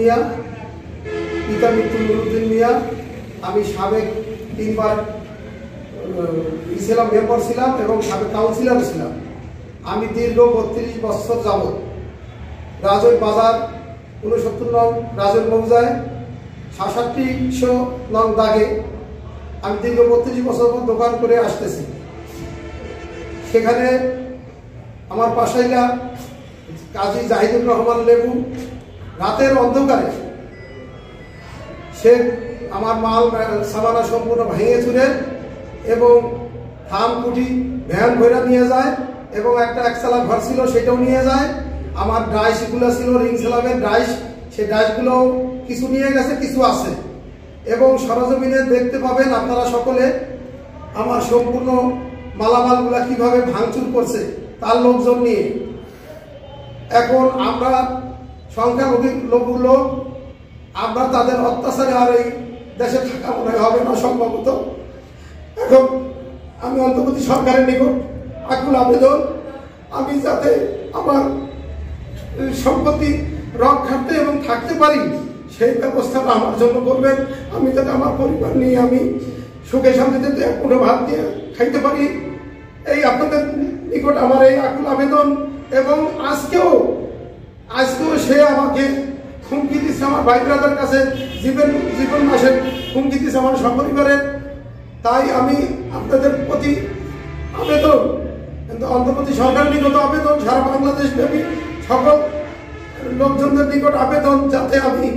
মিয়া, পিতা মৃত্যু নুরুদ্দিন মিয়া। আমি সাবেক 3 বার ছিলাম, মেম্বার ছিলাম এবং সাবেক কাউন্সিলর ছিলাম। আমি দীর্ঘ 32 বছর যাবৎ রাজৈর বাজার 69 নং রাজৈর মৌজায় 6700 নং দাগে আমি দীর্ঘ 32 বছর দোকান করে আসতেছি। সেখানে আমার পাশাইলা কাজী জাহিদুর রহমান লেবু রাতের অন্ধকারে সে আমার মাল সামানা সম্পূর্ণ ভেঙে চুরে এবং থাম কুটি ভ্যান ভৈরা নিয়ে যায় এবং একটা একচালা ঘর ছিল সেটাও নিয়ে যায়। আমার ডাইসগুলো ছিল রিং সেলামের ডাইস, সেই ডাইসগুলো কিছু নিয়ে গেছে, কিছু আছে এবং সরজমিনে দেখতে পাবেন আপনারা সকলে আমার সম্পূর্ণ মালামালগুলা কিভাবে ভাঙচুর করছে তার লোকজন নিয়ে। এখন আমরা সংখ্যালঘু লোক, আমরা তাদের অত্যাচারে আর এই দেশে থাকা মনে হবে না সম্ভবত। এখন আমি অন্তর্বর্তী সরকারের নিকট আকুল আবেদন, আমি যাতে আমার সম্পত্তি রক্ষার্থে এবং থাকতে পারি সেই ব্যবস্থাটা আমার জন্য করবেন। আমি যাতে আমার পরিবার নিয়ে আমি সুখে শান্তিতে কোনো ভাত দিয়ে খাইতে পারি, এই আপনাদের নিকট আমার এই আকুল আবেদন। এবং আজকেও সে আমাকে হুমকি দিচ্ছে, আমার ভাই ব্রাদার কাছে জীবন মাসের হুমকি দিচ্ছে আমার সপরিবারের। তাই আমি আপনাদের প্রতি আবেদন, কিন্তু অন্তর্বর্তী সরকার নিকট আবেদন, সারা বাংলাদেশ ব্যাপী সকল লোকজনদের নিকট আবেদন যাতে আমি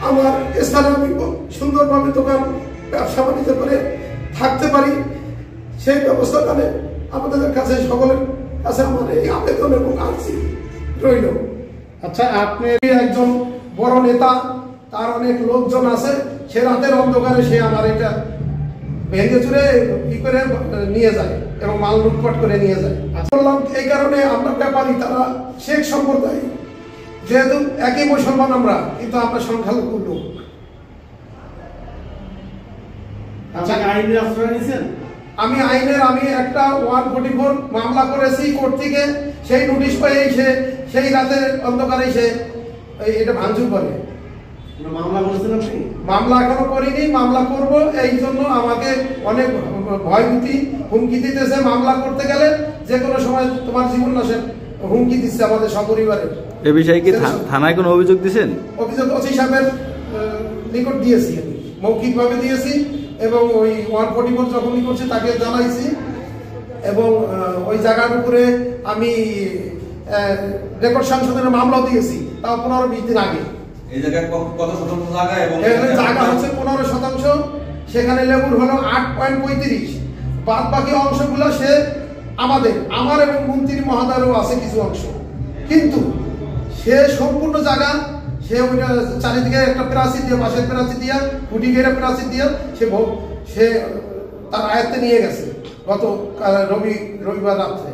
আমার স্থানে আমি সুন্দরভাবে দোকান ব্যবসা বাণিজ্য করে থাকতে পারি, সেই ব্যবস্থা তাহলে আপনাদের কাছে সকলের কাছে আমার এই আবেদন এবং আর্জি রইল। আচ্ছা, আপনি একজন বড় নেতা, তার অনেক লোকজন আছে, সে রাতের অন্ধকারে সে আমার এটা ভেঙে চুরে ই করে নিয়ে যায় এবং মাল লুটপাট করে নিয়ে যায়। বললাম এই কারণে আমরা ব্যাপারী, তারা শেখ সম্প্রদায়, যেহেতু একই মুসলমান আমরা, কিন্তু আমরা সংখ্যালঘু লোক। আচ্ছা, আইনের আশ্রয় নিয়েছেন? আমি একটা 144 মামলা করেছি কোর্ট থেকে, সেই নোটিশ পেয়ে সেই রাতের অন্ধকারে সে এটা ভাঙচুর করে। মামলা করেছেন আপনি? মামলা এখনো করিনি, মামলা করব। এই জন্য আমাকে অনেক ভয়ভীতি হুমকি দিতেছে, মামলা করতে গেলে যে কোনো সময় তোমার জীবন নাশের হুমকি দিচ্ছে আমাদের সপরিবারের। এ বিষয়ে কি থানায় কোনো অভিযোগ দিয়েছেন? অভিযোগ ওসি সাহেবের নিকট দিয়েছি, মৌখিকভাবে দিয়েছি এবং ওই 144 যখনই করছে তাকে জানাইছি এবং ওই জায়গার উপরে আমি রেকর্ড সংশোধনের মামলাও দিয়েছি, তাও 15-20 দিন আগে। এই জায়গায় কত শতাংশ জায়গা এবং জায়গা হচ্ছে 15%, সেখানে লেবুর হলো 8.35, বাদ বাকি অংশগুলো সে আমার এবং মন্ত্রী মহোদয়েরও আছে কিছু অংশ, কিন্তু সে সম্পূর্ণ জায়গা সে ওইটা চারিদিকে একটা প্রাচীর দিয়ে, বাঁশের প্রাচীর দিয়ে, খুঁটি ঘেরা প্রাচীর দিয়ে সে তার আয়ত্তে নিয়ে গেছে গত রবিবার রাত্রে।